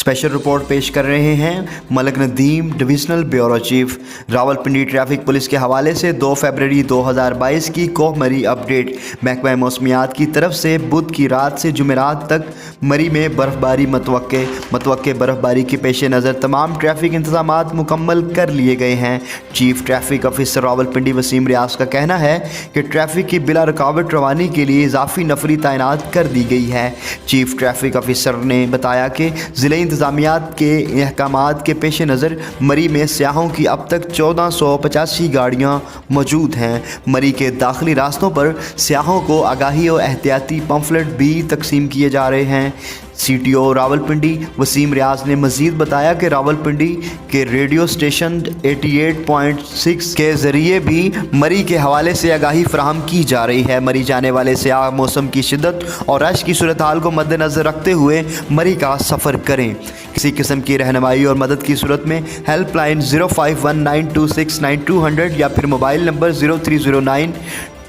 Special report पेश कर रहे हैं Malik Nadeem, divisional bureau chief. Rawalpindi traffic police के हवाले से 2 फरवरी 2022 की कोहमरी अपडेट। महकमा मौसमियात की तरफ से बुध की रात से जुमेरात तक मरी में बर्फबारी मतवक्के बर्फबारी के पेश नज़र तमाम ट्रैफिक इंतजामात मुकम्मल कर लिए गए हैं। Chief traffic officer Rawalpindi Waseem Riaz का कहना है कि ट्रैफिक की बिला रुकावट रवानी के लिए इजाफी नफरी तैनात कर दी गई है। चीफ ट्रैफिक ऑफिसर ने बताया कि ज़िले इंतजामियात के अहकामात के पेश नज़र मरी में सियाहों की अब तक 1485 गाड़ियाँ मौजूद हैं। मरी के दाखिली रास्तों पर सियाहों को आगाही और एहतियाती पम्फलेट भी तकसीम किए जा रहे हैं। CTO रावलपिंडी वसीम रियाज ने मज़ीद बताया कि रावलपिंडी के रेडियो स्टेशन 88.6 के ज़रिए भी मरी के हवाले से आगाही फराहम की जा रही है। मरी जाने वाले सियाह मौसम की शिद्दत और रश की सूरत हाल को मद्देनज़र रखते हुए मरी का सफ़र करें। किसी किस्म की रहनुमाई और मदद की सूरत में हेल्पलाइन 0519269200 या फिर मोबाइल नंबर 0309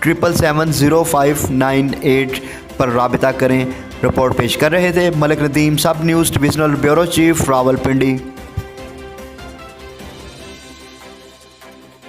7770598 पर राबिता करें। रिपोर्ट पेश कर रहे थे मलिक नदीम, सब news divisional bureau chief, Rawalpindi.